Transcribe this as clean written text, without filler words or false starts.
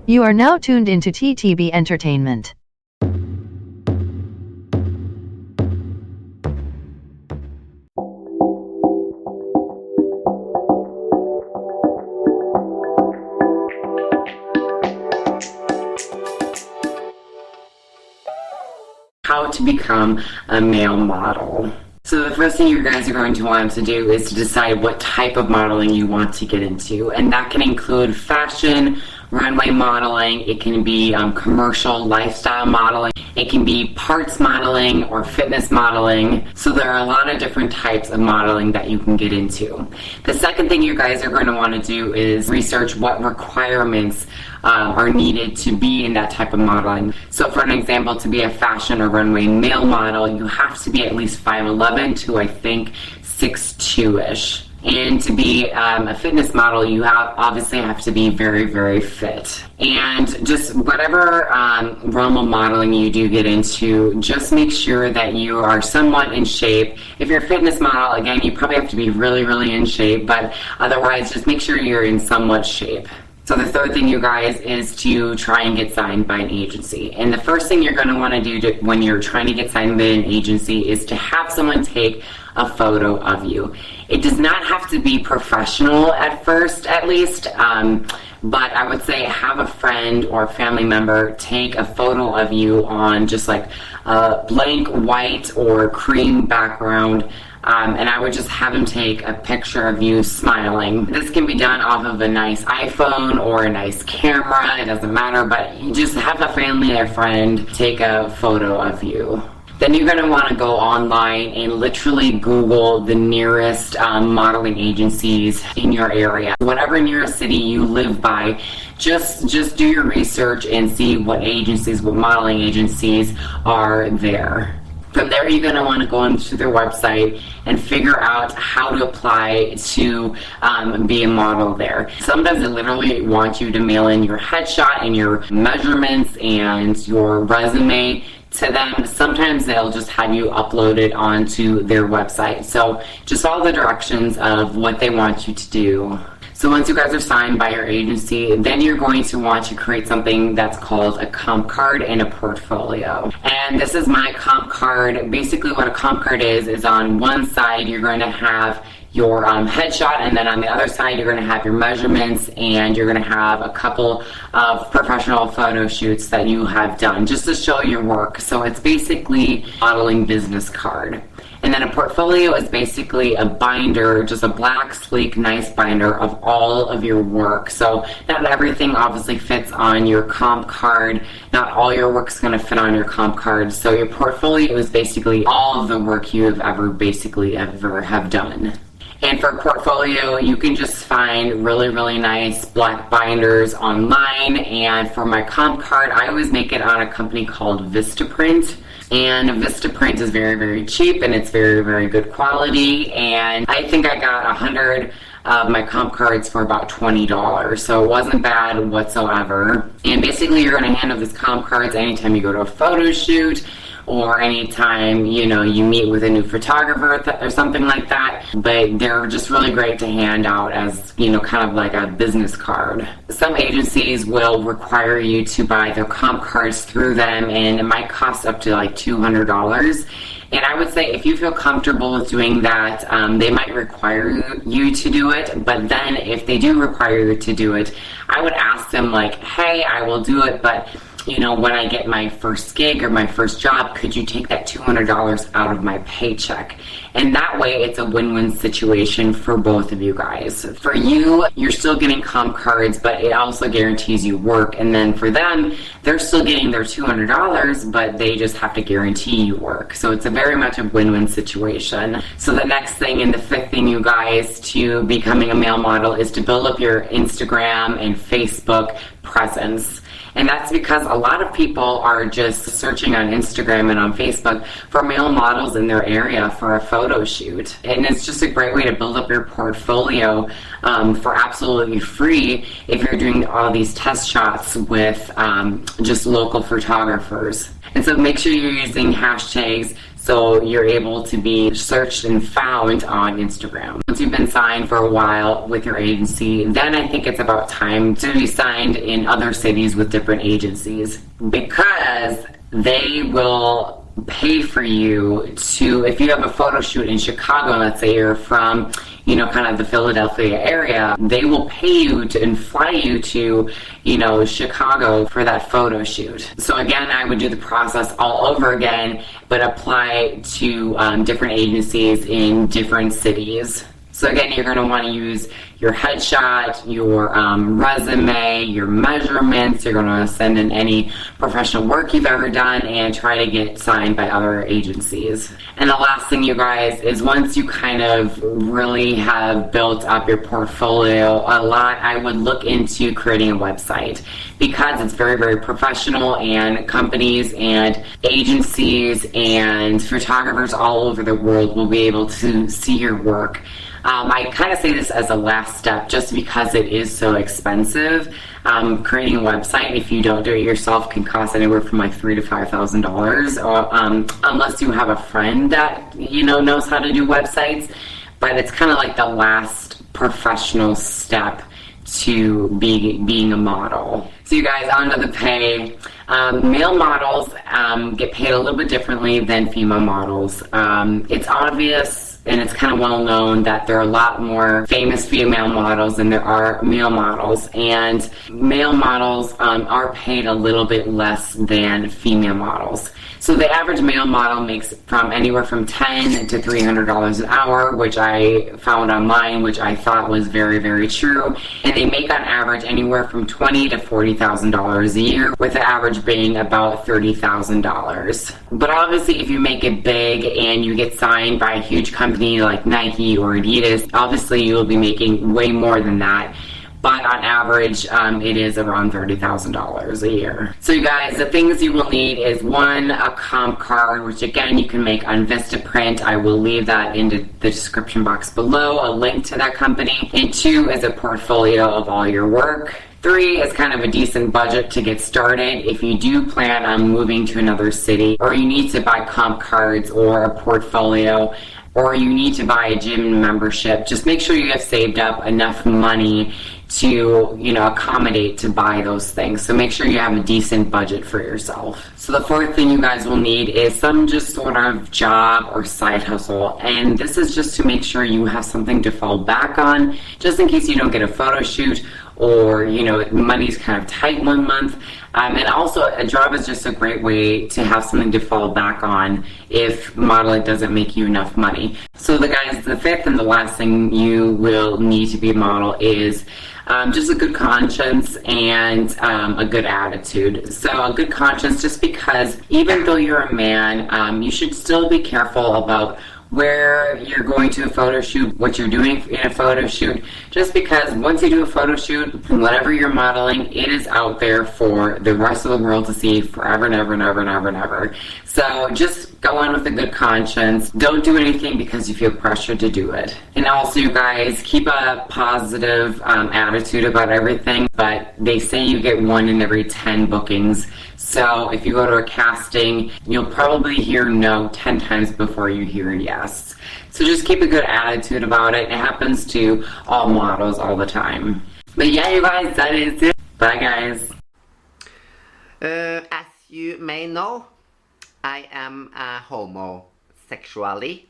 You are now tuned into TTB Entertainment. How to become a male model. So the first thing you guys are going to want to do is to decide what type of modeling you want to get into, and that can include fashion, runway modeling, it can be commercial lifestyle modeling, it can be parts modeling or fitness modeling. So there are a lot of different types of modeling that you can get into. The second thing you guys are going to want to do is research what requirements are needed to be in that type of modeling. So for an example, to be a fashion or runway male model, you have to be at least 5'11" to I think 6'2"-ish. And to be a fitness model, you obviously have to be very, very fit. And just whatever realm of modeling you do get into, just make sure that you are somewhat in shape. If you're a fitness model, again, you probably have to be really, really in shape, but otherwise just make sure you're in somewhat shape. So the third thing, you guys, is to try and get signed by an agency. And the first thing you're going to want to do when you're trying to get signed by an agency is to have someone take a photo of you. It does not have to be professional at first, at least, but I would say have a friend or family member take a photo of you on just like a blank white or cream background. And I would just have him take a picture of you smiling. This can be done off of a nice iPhone or a nice camera, it doesn't matter, but you just have a family or friend take a photo of you. Then you're going to want to go online and literally Google the nearest modeling agencies in your area. Whatever nearest city you live by, just do your research and see what agencies, what modeling agencies are there. From there, you're going to want to go onto their website and figure out how to apply to be a model there. Sometimes they literally want you to mail in your headshot and your measurements and your resume to them. Sometimes they'll just have you upload it onto their website. So just follow the directions of what they want you to do. So once you guys are signed by your agency, then you're going to want to create something that's called a comp card and a portfolio. And this is my comp card. Basically what a comp card is on one side you're going to have your headshot, and then on the other side you're going to have your measurements, and you're going to have a couple of professional photo shoots that you have done just to show your work. So it's basically a modeling business card. And then a portfolio is basically a binder, just a black, sleek, nice binder of all of your work. So not everything obviously fits on your comp card. Not all your work's going to fit on your comp card. So your portfolio is basically all of the work you have ever have done. And for a portfolio, you can just find really, really nice black binders online. And for my comp card, I always make it on a company called Vistaprint. And Vistaprint is very, very cheap, and it's very, very good quality. And I think I got 100 of my comp cards for about $20, so it wasn't bad whatsoever. And basically, you're going to handle these comp cards anytime you go to a photo shoot, or anytime, you know, you meet with a new photographer or something like that. But they're just really great to hand out as, you know, kind of like a business card. Some agencies will require you to buy their comp cards through them, and it might cost up to like $200. And I would say if you feel comfortable with doing that, they might require you to do it. But then if they do require you to do it, I would ask them like, hey, I will do it, but you know, when I get my first gig or my first job, could you take that $200 out of my paycheck? And that way it's a win-win situation for both of you guys. For you, you're still getting comp cards, but it also guarantees you work. And then for them, they're still getting their $200, but they just have to guarantee you work. So it's a very much a win-win situation. So the next thing and the fifth thing, you guys, to becoming a male model is to build up your Instagram and Facebook presence. And that's because a lot of people are just searching on Instagram and on Facebook for male models in their area for a photo shoot. And it's just a great way to build up your portfolio for absolutely free if you're doing all these test shots with just local photographers. And so make sure you're using hashtags so you're able to be searched and found on Instagram. Once you've been signed for a while with your agency, then I think it's about time to be signed in other cities with different agencies, because they will pay for you to, if you have a photo shoot in Chicago, let's say you're from, you know, kind of the Philadelphia area, they will pay you to and fly you to, you know, Chicago for that photo shoot. So again, I would do the process all over again, but apply to different agencies in different cities. So again, you're going to want to use your headshot, your resume, your measurements. You're going to send in any professional work you've ever done and try to get signed by other agencies. And the last thing, you guys, is once you kind of really have built up your portfolio a lot, I would look into creating a website, because it's very, very professional, and companies and agencies and photographers all over the world will be able to see your work. I kind of say this as a last step just because it is so expensive. Creating a website, if you don't do it yourself, can cost anywhere from like $3,000 to $5,000, unless you have a friend that, you know, knows how to do websites. But it's kind of like the last professional step to being a model. So you guys, on to the pay. Male models get paid a little bit differently than female models. It's obvious, and it's kind of well known, that there are a lot more famous female models than there are male models, and male models are paid a little bit less than female models. So the average male model makes from anywhere from $10 to $300 an hour, which I found online, which I thought was very, very true. And they make on average anywhere from $20,000 to $40,000 a year, with the average being about $30,000. But obviously, if you make it big and you get signed by a huge company like Nike or Adidas, obviously you will be making way more than that. But on average, it is around $30,000 a year. So you guys, the things you will need is, one, a comp card, which again you can make on Vistaprint. I will leave that in the description box below, a link to that company. And two is a portfolio of all your work. 3 is kind of a decent budget to get started if you do plan on moving to another city, or you need to buy comp cards or a portfolio, or you need to buy a gym membership. Just make sure you have saved up enough money to, you know, accommodate to buy those things. So make sure you have a decent budget for yourself. So the 4th thing you guys will need is some just sort of job or side hustle. And this is just to make sure you have something to fall back on, just in case you don't get a photo shoot, or, you know, money's kind of tight one month. And also, a job is just a great way to have something to fall back on if modeling doesn't make you enough money. So the 5th and the last thing you will need to be a model is just a good conscience and a good attitude. So a good conscience, just because even though you're a man, you should still be careful about where you're going to a photo shoot, what you're doing in a photo shoot, just because once you do a photo shoot, whatever you're modeling, it is out there for the rest of the world to see forever and ever and ever and ever and ever. So just go on with a good conscience. Don't do anything because you feel pressured to do it. And also, you guys, keep a positive attitude about everything, but they say you get 1 in every 10 bookings. So if you go to a casting, you'll probably hear no 10 times before you hear yes. So just keep a good attitude about it. It happens to all models all the time. But yeah, you guys, that is it. Bye, guys. As you may know, I am a homosexually.